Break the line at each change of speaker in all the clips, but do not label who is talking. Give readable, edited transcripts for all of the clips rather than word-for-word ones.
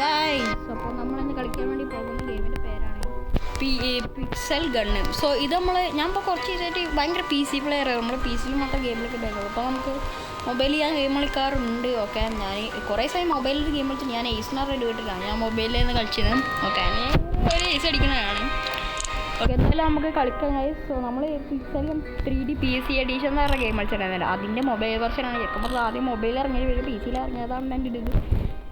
Guys, അപ്പോൾ നമ്മളിന്ന് കളിക്കാൻ വേണ്ടി പോകുന്ന ഗെയിമിൻ്റെ പേരാണ് പിക്സൽ ഗണ്ണ്. സോ ഇത് ഞാനിപ്പോൾ കുറച്ച് ദിവസമായിട്ട് ഭയങ്കര പി സി പ്ലെയർ, നമ്മൾ പി സിയിൽ മാത്രം ഗെയിമിലൊക്കെ ഉണ്ടായിരുന്നു. അപ്പോൾ നമുക്ക് മൊബൈലിൽ ഞാൻ ഗെയിം കളിക്കാറുണ്ട്. ഓക്കെ, ഞാൻ കുറേ സമയം മൊബൈലിൽ ഗെയിം കളിച്ച് ഞാൻ ഏസിനാർ എടുത്തിട്ടാണ് ഞാൻ മൊബൈലിൽ നിന്ന് കളിച്ചത്. ഓക്കെ, ഞാൻ ഒരു ഏസ് അടിക്കുന്നതാണ്. ഓക്കെ, എന്തായാലും നമുക്ക് കളിക്കാൻ ഗൈസ്. സോ നമ്മൾ പിക്സലും 3D PC എഡിഷൻ എന്ന് പറഞ്ഞ ഗെയിം കളിച്ചിട്ടുണ്ടായിരുന്നില്ല, അതിൻ്റെ മൊബൈൽ വെർഷനാണ്. ചെക്കുമ്പോൾ ആദ്യം മൊബൈലിൽ ഇറങ്ങിയത് വരും പി സിയിൽ ഇറങ്ങിയതാണ് എൻ്റെ ഇത്.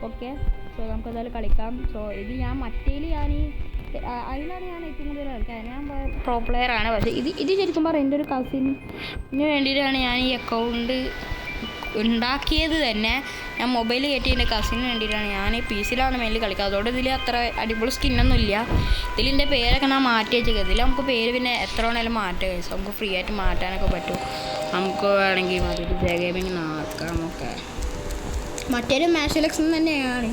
ഓക്കെ, സോ നമുക്ക് എന്തായാലും കളിക്കാം. സോ ഇത് ഞാൻ മറ്റേൽ അതിലാണ് ഞാൻ ഏറ്റവും കൂടുതൽ കളിക്കുക. ഞാൻ പ്രോ പ്ലെയറാണ്. പക്ഷേ ഇത് ശരിക്കും പറഞ്ഞാൽ എൻ്റെ ഒരു കസിന് വേണ്ടിയിട്ടാണ് ഞാൻ ഈ അക്കൗണ്ട് ഉണ്ടാക്കിയത് തന്നെ. ഞാൻ മൊബൈൽ കയറ്റി എൻ്റെ കസിന് വേണ്ടിയിട്ടാണ്. ഞാൻ പി സിയിലാണ് മെയിൻലി കളിക്കുക. അതുകൊണ്ട് ഇതിൽ അത്ര അടിപൊളി സ്കിന്നൊന്നും ഇല്ല. ഇതിലിൻ്റെ പേരൊക്കെ ഞാൻ മാറ്റി വെച്ചേക്കുക. ഇതിൽ നമുക്ക് പേര് പിന്നെ എത്ര വേണേലും മാറ്റുക. നമുക്ക് ഫ്രീ ആയിട്ട് മാറ്റാനൊക്കെ പറ്റും. നമുക്ക് വേണമെങ്കിൽ മറ്റൊരു ജെ ഗെയിമിങ് ആക്കാം. ഓക്കെ, മറ്റൊരു മാഷലക്സ് തന്നെയാണ്.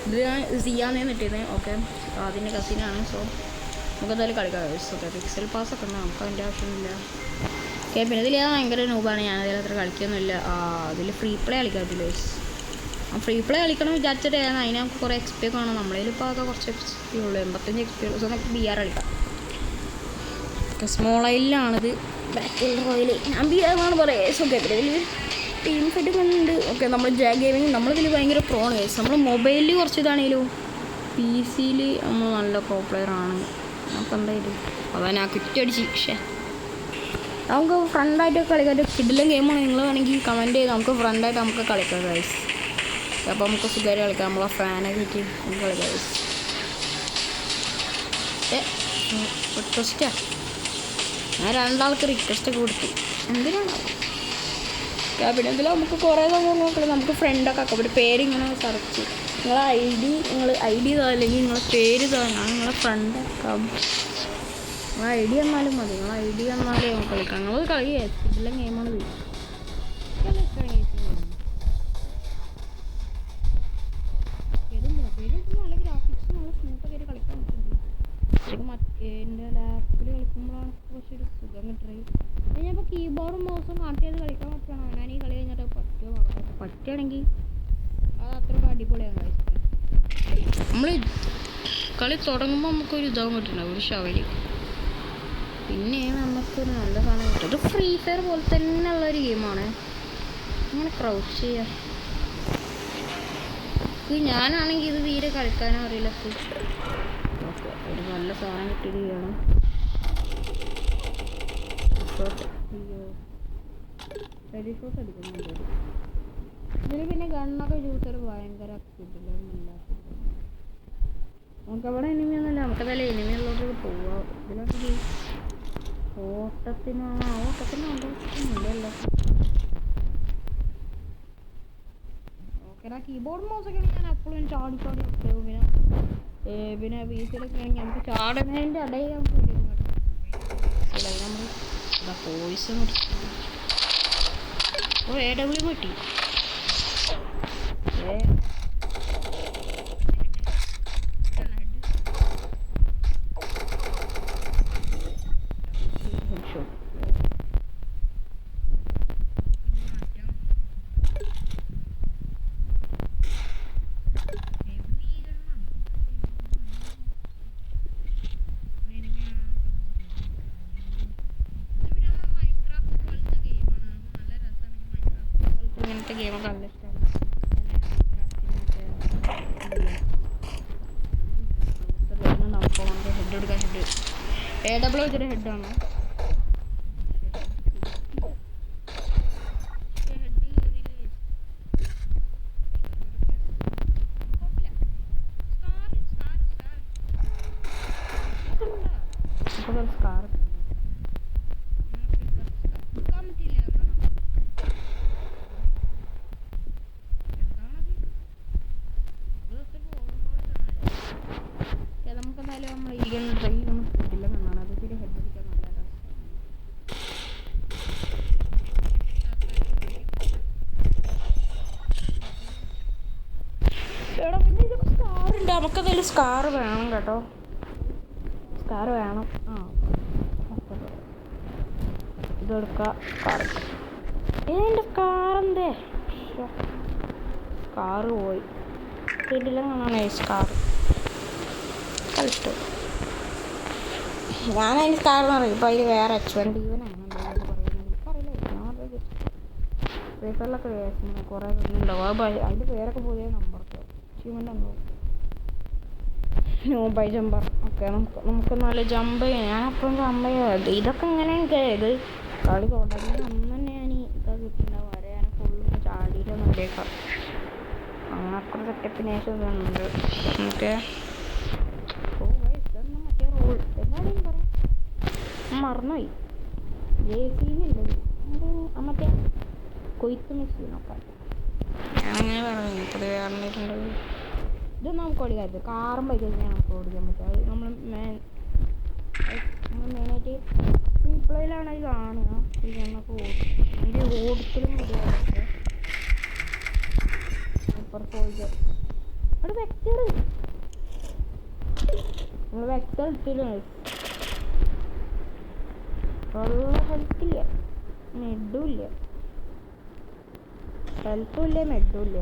ഇത് ഞാൻ സിയാന്നേ ഇട്ടിരുന്നത്. ഓക്കെ, അതിൻ്റെ കസിനാണ്. സോ നമുക്ക് എന്തായാലും കളിക്കാം. ഓക്കെ, പിക്സൽ പാസ്സൊക്കെ ഉണ്ട്, നമുക്ക് അതിൻ്റെ ആവശ്യമൊന്നുമില്ല. ഓക്കെ, പിന്നെ ഇതിൽ ഭയങ്കര നൂബാണ്. ഞാനതിൽ അത്ര കളിക്കൊന്നുമില്ല. അതിൽ ഫ്രീ പ്ലേ കളിക്കാത്തില്ല. ഫ്രീ പ്ലേ കളിക്കണം വിചാരിച്ചിട്ട് അതിന് നമുക്ക് കുറേ XP ഒക്കെ വേണം. നമ്മളതിൽ ഇപ്പോൾ ആകെ കുറച്ച് XP ഉള്ളൂ, 85 XP ഉള്ളൂ. സോ നമുക്ക് BR കളിക്കാം. ഓക്കെ, സ്മോൾ ഐലിലാണിത്. ബാറ്റിൽ റോയൽ ഞാൻ BR എന്നാണ് പറയുക. ഓക്കെ, ഇതിൽ ടീം ഫൈറ്റ് ഉണ്ട്. ഓക്കെ, നമ്മൾ ജെ ഗെയിമിങ് നമ്മളിതിൽ ഭയങ്കര പ്രോണ് കേസ്. നമ്മൾ മൊബൈലിൽ കുറച്ച് ഇതാണെങ്കിലും പി സിയിൽ നമ്മൾ നല്ല പ്രോ പ്ലെയറാണ്. നമുക്ക് എന്തായാലും അതാ ഞാൻ കുറ്റടിച്ച്. പക്ഷേ നമുക്ക് ഫ്രണ്ടായിട്ടൊക്കെ കളിക്കാം. കിഡിലും ഗെയിമാണ്. നിങ്ങൾ വേണമെങ്കിൽ കമൻറ്റ് ചെയ്ത് നമുക്ക് ഫ്രണ്ടായിട്ട് നമുക്ക് കളിക്കാം ഗൈസ്. അപ്പോൾ നമുക്ക് സുഖമായിട്ട് കളിക്കാം. നമ്മളെ ഫാനെ കിട്ടി നമുക്ക് കളിക്കാം ഗൈസ്. റിക്വസ്റ്റാ ഞാൻ രണ്ടാൾക്ക് റിക്വസ്റ്റൊക്കെ കൊടുത്തു. എന്തിനാണ് പിന്നെ ഇതിൽ നമുക്ക് കുറേ നോക്കണം. നമുക്ക് ഫ്രണ്ടൊക്കെ ആക്കാം. ഒരു പേരിങ്ങനെ സെർച്ച് നിങ്ങളെ ഐ ഡി ഇതാ, അല്ലെങ്കിൽ നിങ്ങളെ പേര് ഇതാ, ഞാൻ നിങ്ങളെ ഫ്രണ്ട് ആക്കാം. നിങ്ങൾ ഐ ഡി തന്നാലും മതി. നിങ്ങൾ ഐ ഡി തന്നാലേ നമുക്ക് കളിക്കാം. നിങ്ങൾ കളിയേ ഇതിലെ ഗെയിമാണിത്. ഇത് മൊബൈലിട്ട് നല്ല ഗ്രാഫിക്സ് നല്ല സ്മൂത്തൊക്കെ ആയിട്ട് കളിക്കാൻ പറ്റുന്നുണ്ട്. ശരിക്കും എൻ്റെ ലാപ്പിൽ കളിക്കുമ്പോഴാണ് കുറച്ചൊരു സുഖം കിട്ടുന്നത്. ഞാനിപ്പോൾ കീബോർഡും മൗസും കണക്ട് ചെയ്ത് കളിക്കാൻ പറ്റണം. ഞാൻ ഈ കളി കഴിഞ്ഞിട്ട് പറ്റുകയാണെങ്കിൽ അത് അത്രയ്ക്ക് അടിപൊളിയാണ്. നമ്മൾ കളി തുടങ്ങുമ്പോൾ നമുക്കൊരു ഇതാവും കിട്ടുന്നുണ്ടാവും, ഒരു ഷവലി. പിന്നെ നമുക്ക് നല്ല സാധനം കിട്ടും. ഇത് ഫ്രീ ഫയർ പോലെ തന്നെ ഉള്ളൊരു ഗെയിമാണ്. അങ്ങനെ ക്രൗച്ച് ചെയ്യാം. ഞാനാണെങ്കിൽ ഇത് തീരെ കളിക്കാനും അറിയില്ല. ഓക്കെ, ഒരു നല്ല സാധനം കിട്ടിയിട്ട് ചെയ്യണം. ഷോട്ട് അടിക്കുന്നുണ്ട്. ഇതിൽ പിന്നെ ഗണ്ണൊക്കെ യൂസർ ഭയങ്കര കിട്ടില്ല. നമുക്കവിടെ എനിമിയൊന്നുമില്ല. നമുക്കതല്ലേ എനിമി ഉള്ളവർക്ക് പോവാം. ഇതിലാണെങ്കിൽ ഓട്ടത്തിനുണ്ടല്ലോ. ഓക്കെ, കീബോർഡ് മൗസൊക്കെ ആണെങ്കിൽ ഞാൻ എപ്പോഴും ചാടി വെക്കും. പിന്നെ വീട്ടിലൊക്കെ ആണെങ്കിൽ നമുക്ക് ചാടുന്നതിൻ്റെ ഇടയിൽ നമുക്ക് നമ്മൾ പോയിസ് AW കിട്ടി. ഇങ്ങനത്തെ ഗെയിമൊക്കെ നല്ല ഇഷ്ടമാണ്. നമുക്ക് ഹെഡ് എടുക്കാൻ AW വെച്ചിട്ട് ഹെഡാണ്. സ്കാർ നമ്മൾ ഈഗിളിന് ട്രൈ നമ്മൾ കിട്ടില്ല എന്നാണ്. അത് ശരി, ഹെഡ് അടിക്കാൻ നല്ല രസം. എവിടെ പിന്നെ ഇതൊക്കെ സ്കാറുണ്ട്. നമുക്കതിൽ സ്കാർ വേണം കേട്ടോ. സ്കാർ വേണം. ഇതെടുക്കുക. എൻ്റെ സ്കാർ എന്തേ സ്കാറ് പോയി. കിടിലങ്ങളാണ് സ്കാർ കളിച്ചു. ഞാനതിന് സ്കാർ എന്ന് പറയും. ഇപ്പോൾ അതിൽ വേറെ H1 പേപ്പറിലൊക്കെ കുറേ ഉണ്ടാവും. അതിൻ്റെ പേരൊക്കെ പുതിയ നമ്പർക്ക് അച്ചീവ്മെൻ്റ് ഉണ്ടാവും. ന്യൂ ബൈ ജമ്പർ ഒക്കെ നമുക്ക് നല്ല ജമ്പ് ചെയ്യാം. ഞാനപ്പം ജമ്പ് ചെയ്യാം. ഇതൊക്കെ ഇങ്ങനെ ഇത് കളി തുടങ്ങി അന്ന് തന്നെ ഞാൻ ഇതൊക്കെ കിട്ടിയിട്ടുണ്ടാവും. വരെ ഞാൻ ഫുള്ള് ചാടിയിട്ടൊന്നും ഇല്ലേക്കാം. അങ്ങനൊക്കെ സെറ്റപ്പിന് ശേഷം ഇതുണ്ട്. നമുക്ക് ഇതൊന്നും മറ്റേ റോൾ എന്തായാലും പറയാം മറന്നുപോയി. JCB ഉള്ളത് മറ്റേ കൊയ്ത്ത് മെഷീനൊക്കെ ഞാനങ്ങനെ പറഞ്ഞു. പൊതുവെ പറഞ്ഞിട്ടുണ്ടത് ഇതൊന്നും നമുക്ക് ഓടിക്കാത്തത് കാറും ബൈക്കൊക്കെ നമുക്ക് ഓടിക്കാൻ പറ്റും. അത് നമ്മൾ മെയിനായിട്ട് പ്ലേയിലാണ് അത് കാണുക. നമുക്ക് അതിൻ്റെ ഓടിക്കലും മതിയാതൊക്കെ അപ്പുറത്ത് പോയിട്ട് അവിടെ വെക്ടർ നമ്മൾ വെക്ടർ ഇട്ടിരുന്നു. വെള്ള ഹെൽത്തില്ല, മെഡും ഇല്ല. ഹെൽത്തും ഇല്ല, മെഡും ഇല്ല.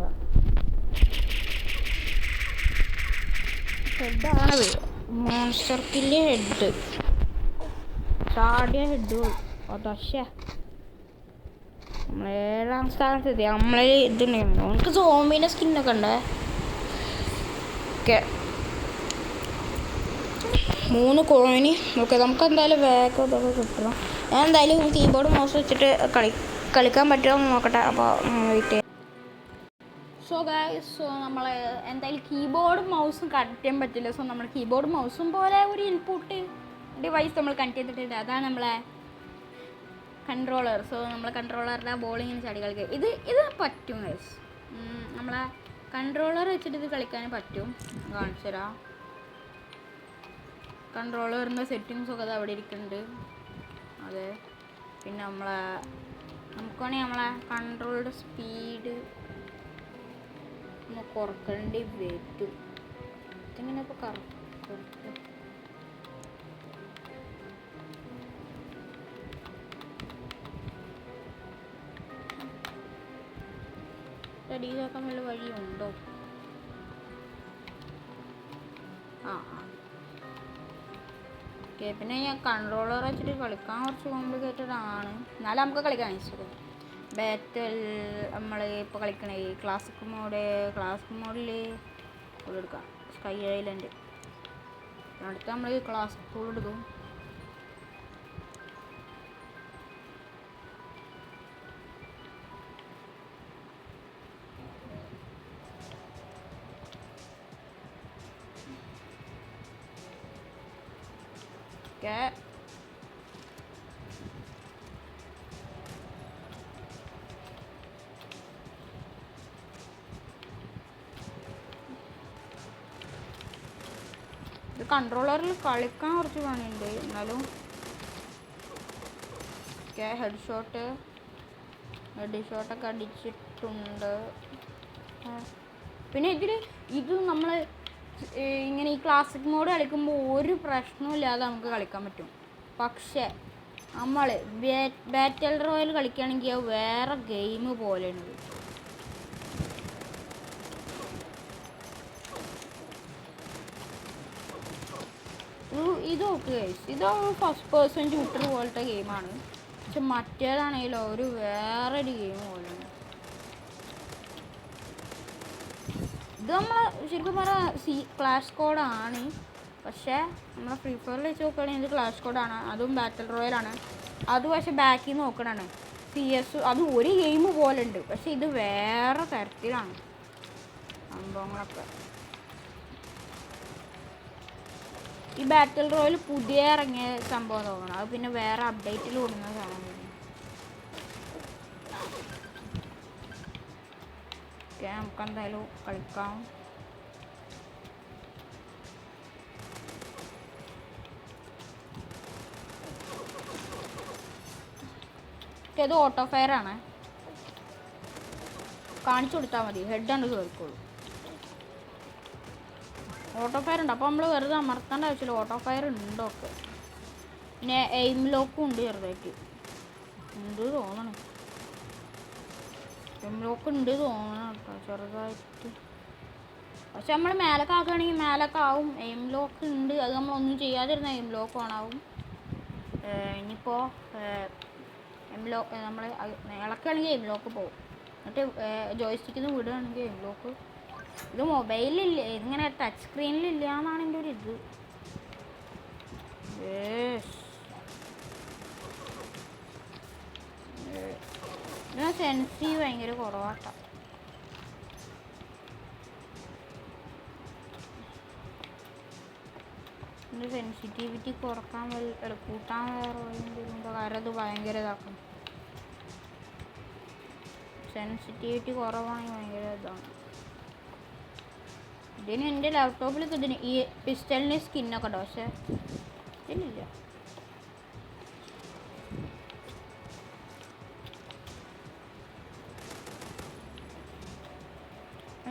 ഹെഡാണത് മോൺസ്റ്റർ കില്ല് ഹെഡ് ചാടിയ ഹെഡ് അതശ്ശേ നമ്മൾ 7ാം സ്ഥാനത്തെത്തി. നമ്മളെ ഇതുണ്ടായിരുന്നു. നമുക്ക് സോംബിൻ്റെ സ്കിന്നൊക്കെ ഉണ്ട്. ഓക്കെ 3 കോയിന്. ഓക്കെ നമുക്ക് എന്തായാലും വേഗം ഇതൊക്കെ കിട്ടണം. ഞാൻ എന്തായാലും കീബോർഡ് മൗസ് വെച്ചിട്ട് കളിക്കാൻ പറ്റുമോ നോക്കട്ടെ. അപ്പോൾ വെയിറ്റ് ചെയ്യാം. സോ നമ്മൾ എന്തായാലും കീബോർഡും മൗസും കണക്ട് ചെയ്യാൻ പറ്റില്ല. സോ നമ്മൾ കീബോർഡും മൗസും പോലെ ഒരു ഇൻപുട്ട് ഡിവൈസ് നമ്മൾ കണക്ട് ചെയ്തിട്ടുണ്ട്. അതാണ് നമ്മളെ കൺട്രോളർ. സോ നമ്മൾ കൺട്രോളറിൻ്റെ ബോളിങ്ങിന് ചാടി കളിക്കുക. ഇത് പറ്റും ഗൈസ്. നമ്മളെ കൺട്രോളർ വെച്ചിട്ട് ഇത് കളിക്കാൻ പറ്റും. കാണിച്ചു തരാം. കൺട്രോളറിൻ്റെ സെറ്റിങ്സൊക്കെ അത് അവിടെ ഇരിക്കുന്നുണ്ട്. അതെ പിന്നെ നമുക്ക് വേണമെങ്കിൽ നമ്മളെ കൺട്രോളുടെ സ്പീഡ് ഒന്ന് കുറക്കേണ്ടി വരും. ഇതെങ്ങനെ ഇപ്പോൾ കറക്റ്റ് സ്റ്റഡീസൊക്കെ വല്ല വഴിയുണ്ടോ? ഓക്കെ പിന്നെ ഞാൻ കൺട്രോളർ വെച്ചിട്ട് കളിക്കാൻ കുറച്ച് കോംപ്ലിക്കേറ്റഡ് ആണ്. എന്നാലും നമുക്ക് കളിക്കാൻ ഇഷ്ടം. ബാറ്റൽ നമ്മൾ ഇപ്പോൾ കളിക്കണേ ക്ലാസിക് മോഡിൽ എടുക്കാം. സ്കൈ ഐലൻഡ് അടുത്ത് നമ്മൾ ക്ലാസിക് ടൂൾ എടുക്കും. ഓക്കെ ഇത് കൺട്രോളറിൽ കളിക്കാൻ കുറച്ച് പണിയുണ്ട്. എന്നാലും ഓക്കെ ഹെഡ് ഷോട്ടൊക്കെ അടിച്ചിട്ടുണ്ട്. പിന്നെ ഇത് നമ്മൾ ഇങ്ങനെ ഈ ക്ലാസിക് മോഡ് കളിക്കുമ്പോൾ ഒരു പ്രശ്നമില്ലാതെ നമുക്ക് കളിക്കാൻ പറ്റും. പക്ഷേ നമ്മൾ ബാറ്റൽ റോയൽ കളിക്കുകയാണെങ്കിൽ അത് വേറെ ഗെയിം പോലെയാണ്. ഇത് ഓക്കെ ഇത് ഫസ്റ്റ് പേഴ്സൺ ഷൂട്ടർ പോലത്തെ ഗെയിമാണ്. പക്ഷെ മറ്റേതാണെങ്കിലോ ഒരു വേറൊരു ഗെയിം പോലെയാണ്. ഇത് നമ്മൾ ശരിക്കും പറഞ്ഞാൽ ക്ലാഷ് കോഡാണ്. പക്ഷേ നമ്മൾ ഫ്രീ ഫയറിൽ വെച്ച് നോക്കുകയാണെങ്കിൽ ഇത് ക്ലാഷ് കോഡാണ്. അതും ബാറ്റൽ റോയലാണ്. അത് പക്ഷേ ബാക്കിൽ നിന്ന് നോക്കണതാണ്. CS അത് ഒരു ഗെയിം പോലെ ഉണ്ട്. പക്ഷെ ഇത് വേറെ തരത്തിലാണ് സംഭവങ്ങളൊക്കെ. ഈ ബാറ്റൽ റോയൽ പുതിയ ഇറങ്ങിയ സംഭവം തോന്നണം. അത് പിന്നെ വേറെ അപ്ഡേറ്റിൽ കൊടുക്കുന്ന സാധനം. ഓക്കെ നമുക്ക് എന്തായാലും കളിക്കാം. ഇത് ഓട്ടോ ഫയർ ആണ്. കാണിച്ചു കൊടുത്താൽ മതി. ഹെഡാണ്ട് കേൾക്കുള്ളൂ. ഓട്ടോ ഫയർ ഉണ്ട്. അപ്പോൾ നമ്മൾ വെറുതെ അമർത്തേണ്ട ആവശ്യമില്ല. ഓട്ടോ ഫയർ ഉണ്ടൊക്കെ. പിന്നെ എയിം ലോക്കും ഉണ്ട് ചെറുതായിട്ട്. ഉണ്ട് തോന്നണം. എയിം ലോക്ക് ഉണ്ട് തോന്നണം കേട്ടോ ചെറുതായിട്ട്. പക്ഷെ നമ്മൾ മേലൊക്കെ ആക്കുകയാണെങ്കിൽ മേലൊക്കെ ആവും. എയിം ലോക്ക് ഉണ്ട്, അത് നമ്മളൊന്നും ചെയ്യാതിരുന്ന എയിം ലോക്ക് ഓണാവും. ഇനിയിപ്പോൾ എം ലോക്ക് നമ്മൾ ഇളക്കുകയാണെങ്കിൽ എയിം ലോക്ക് പോകും. എന്നിട്ട് ജോയ്സ്റ്റിക്കിൽ നിന്ന് വിടുകയാണെങ്കിൽ എയിം ലോക്ക്. ഇത് മൊബൈലില്ല, ഇതിങ്ങനെ ടച്ച് സ്ക്രീനിലില്ല എന്നാണ് എൻ്റെ ഒരു ഇത്. ഇതിന് സെൻസീവ് ഭയങ്കര കുറവാട്ടോ. ഇതിൻ്റെ സെൻസിറ്റിവിറ്റി കുറക്കാൻ കൂട്ടാൻ വേറെ എന്തെങ്കിലും കാരണം അത് ഭയങ്കര ഇതാക്കും. സെൻസിറ്റിവിറ്റി കുറവാണെങ്കിൽ ഭയങ്കര ഇതാണ്. ഇതിന് എൻ്റെ ലാപ്ടോപ്പിലൊക്കെ ഇതിന് ഈ പിസ്റ്റലിന് സ്കിന്നൊക്കെ ഉണ്ടോ, പക്ഷെ ഇതിനില്ല.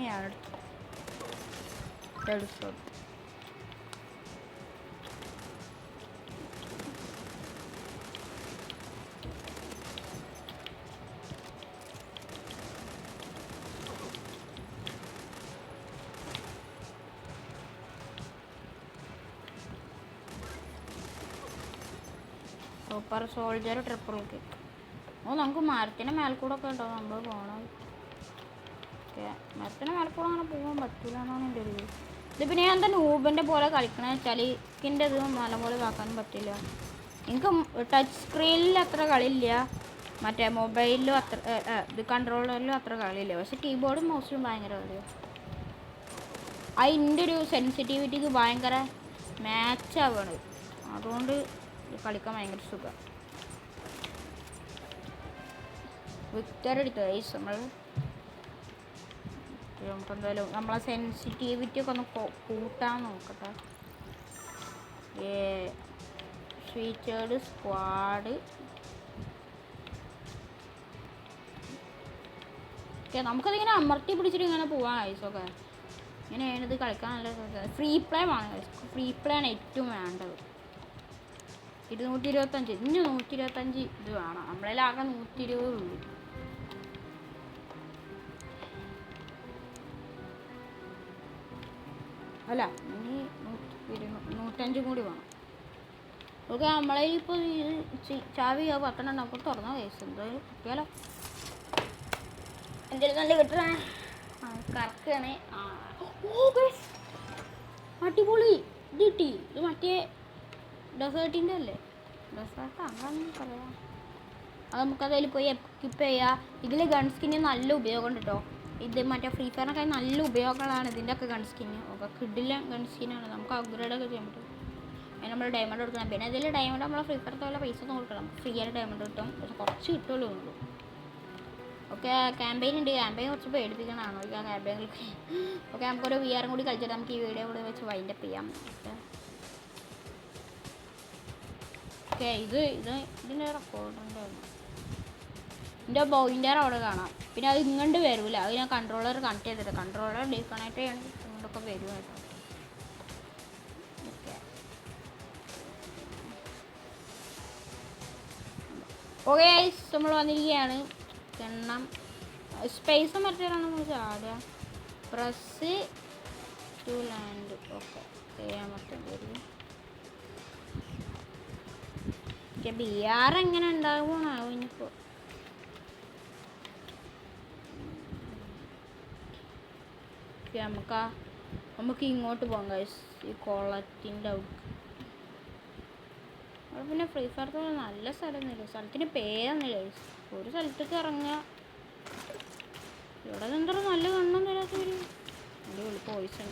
ഞാനെടുത്തു സൂപ്പർ സോൾജർ ട്രിപ്പിൾ കിക്ക്. നമുക്ക് മരത്തിൻ്റെ മേൽക്കൂടെ ഒക്കെ ഉണ്ടോ നമ്മൾ പോകണം. ഓക്കെ, മരത്തിൻ്റെ മേൽക്കൂടെ അങ്ങനെ പോകാൻ പറ്റില്ല എന്നാണ് എൻ്റെ ഒരു ഇത്. പിന്നെ ഞാൻ എന്താ നൂബിൻ്റെ പോലെ കളിക്കണമെന്ന് വെച്ചാൽ എനിക്കിൻ്റെ ഇത് നല്ലപോലെ ഇതാക്കാനും പറ്റില്ല. എനിക്ക് ടച്ച് സ്ക്രീനിൽ അത്ര കളിയില്ല, മറ്റേ മൊബൈലിലും അത്ര ഇത് കൺട്രോളറിലും അത്ര കളിയില്ല. പക്ഷെ കീബോർഡും മൗസിലും ഭയങ്കര കളിയാണ്. അതിൻ്റെ ഒരു സെൻസിറ്റിവിറ്റിക്ക് ഭയങ്കര മാച്ചാവാണ്. അതുകൊണ്ട് കളിക്കാൻ ഭയങ്കര സുഖം. വിക്ടർ എടുത്തു നമ്മൾ. എന്തായാലും നമ്മളെ സെൻസിറ്റിവിറ്റി ഒക്കെ ഒന്ന് കൂട്ടാൻ നോക്കട്ടെ. Featured squad. ഓക്കെ, നമുക്കതിങ്ങനെ അമർത്തി പിടിച്ചിട്ട് ഇങ്ങനെ പോവാൻ ഐസൊക്കെ. ഇങ്ങനെയാണ് ഇത് കളിക്കാൻ നല്ല ഫ്രീ പ്ലേ ആണ്. ഫ്രീ പ്ലേ ആണ് ഏറ്റവും വേണ്ടത്. 225 ഇനി 125 ഇത് വേണം. നമ്മളതിലാകെ 120 ഉള്ളൂ. അല്ല, ഇനി 105 കൂടി വേണം. ഓക്കെ, നമ്മളതിലിപ്പോൾ ചാവി 10 നമുക്ക് തുറന്ന കേസ് എന്തായാലും കിട്ടിയാലോ. എൻ്റെ നല്ല കിട്ടണേ കറക്കുകയാണേ. അടിപൊളി ഇത് കിട്ടി. ഇത് മറ്റേ ഡെസേർട്ടിൻ്റെ അല്ലേ, ഡെസേർട്ട് അങ്ങനെ പറയാം. അത് നമുക്കതിൽ പോയി എക്വിപ്പ് ചെയ്യാം. ഇതിൽ ഗൺ സ്കിന് നല്ല ഉപയോഗം ഉണ്ട് കേട്ടോ. ഇത് മറ്റേ ഫ്രീ ഫയറിനൊക്കെ നല്ല ഉപയോഗങ്ങളാണ് ഇതിൻ്റെ ഒക്കെ ഗൺ സ്കിന്. ഒക്കെ കിഡിലെ ഗൺ സ്കിനാണ്. നമുക്ക് അപ്ഗ്രേഡൊക്കെ ചെയ്യാൻ പറ്റും. അതിന് നമ്മൾ ഡയമണ്ട് കൊടുക്കണം. പിന്നെ ഇതിൽ ഡയമണ്ട് നമ്മൾ ഫ്രീ ഫയർ പോലെ പൈസ ഒന്നും കൊടുക്കണം. ഫ്രീ ആയിട്ട് ഡയമണ്ട് കിട്ടും, പക്ഷെ കുറച്ച് കിട്ടുള്ളൂ ഉള്ളൂ. ഓക്കെ, ക്യാമ്പയിൻ ഉണ്ട്. ക്യാമ്പയിൻ കുറച്ച് പേടിപ്പിക്കണതാണ് ആ ക്യാമ്പയിനൊക്കെ. ഓക്കെ, നമുക്കൊരു VR കൂടി കളിച്ചിട്ട് നമുക്ക് ഈ വീഡിയോ കൂടി വെച്ച് വൈൻഡപ്പ് ചെയ്യാം. ഓക്കെ, ഇതിൻ്റെ റെക്കോർഡുണ്ടായിരുന്നു. എൻ്റെ ബോയിൻ്റെ അവിടെ കാണാം. പിന്നെ അത് ഇങ്ങോട്ട് വരില്ല, അത് ഞാൻ കൺട്രോളർ കണക്ട് ചെയ്തിട്ട് കൺട്രോളർ ഡിസ്കണക്ട് ചെയ്യണമെങ്കിൽ ഇങ്ങോട്ടൊക്കെ വരും കേട്ടോ. ഓക്കെ, നമ്മൾ വന്നിരിക്കുകയാണ്. എണ്ണം സ്പേസ് മറ്റേതാണെന്ന് ചാടുക. Press to land. ഓക്കെ, ചെയ്യാൻ പറ്റും. BR എങ്ങനെ ഉണ്ടാകുമോ ഇനിയിപ്പോൾ. നമുക്ക് ഇങ്ങോട്ട് പോകാം ഗൈസ്, ഈ കുളത്തിൻ്റെ അവിടെ. അവിടെ പിന്നെ ഫ്രീ ഫയർ നല്ല സ്ഥലമൊന്നുമില്ല. സ്ഥലത്തിന് പേരൊന്നുമില്ല ഗൈസ്. ഒരു സ്ഥലത്തേക്ക് ഇറങ്ങുക. ഇവിടെ എന്താ നല്ല കണ്ണൊന്നും തരാത്തൊരു അടിപൊളി പോയിസൺ.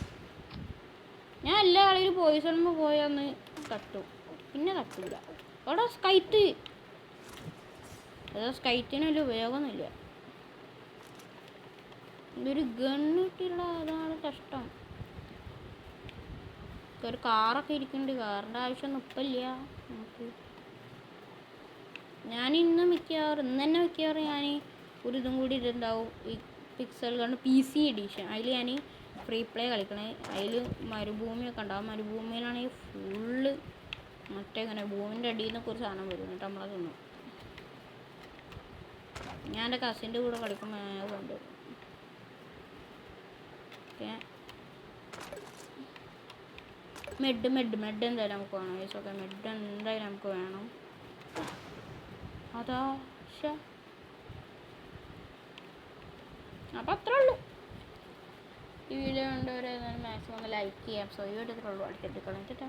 ഞാൻ എല്ലാ കളിയിലും പോയിസണുമ്പോൾ പോയാന്ന് തട്ടും, പിന്നെ തട്ടില്ല. അവിടെ സ്കൈറ്റ്, ഏതാ സ്കൈറ്റിന് വലിയ ഉപയോഗമൊന്നുമില്ല. ഇതൊരു ഗണ്ണ് കിട്ടിയുള്ള അതാണ് കഷ്ടം. ഒരു കാറൊക്കെ ഇരിക്കുന്നുണ്ട്. കാറിൻ്റെ ആവശ്യമൊന്നും ഇപ്പം ഇല്ല നമുക്ക്. ഇന്ന് തന്നെ മിക്കവാറും ഞാൻ ഒരു ഇതും കൂടി ഇതുണ്ടാവും, ഈ പിക്സൽ ഗണ്ണ് PC എഡിഷൻ. അതിൽ ഞാൻ ഫ്രീ പ്ലേ കളിക്കണേ. അതിൽ മരുഭൂമിയൊക്കെ ഉണ്ടാവും. മരുഭൂമിയിലാണെങ്കിൽ ഫുള്ള് മറ്റേ ഇങ്ങനെ ഭൂമിൻ്റെ അടിയിൽ നിന്നൊക്കെ ഒരു സാധനം വരും, എന്നിട്ട് നമ്മളത് തിന്നും. ഞാൻ എൻ്റെ കസിൻ്റെ കൂടെ കളിക്കുമ്പോൾ അത് കണ്ടു. ഓക്കെ, മെഡ് എന്തായാലും നമുക്ക് വേണം ഗൈസ്. ഓക്കെ, മെഡ് എന്തായാലും നമുക്ക് വേണം. അതാ പക്ഷേ അപ്പം അത്രേ ഉള്ളൂ. ഈ വീഡിയോ കണ്ടവരെ മാക്സിമം ഒന്ന് ലൈക്ക് ചെയ്യാം. സോ ഈ വീഡിയോ ഇത്രേ ഉള്ളൂ. അടുത്തെടുക്കണം കേട്ടോ.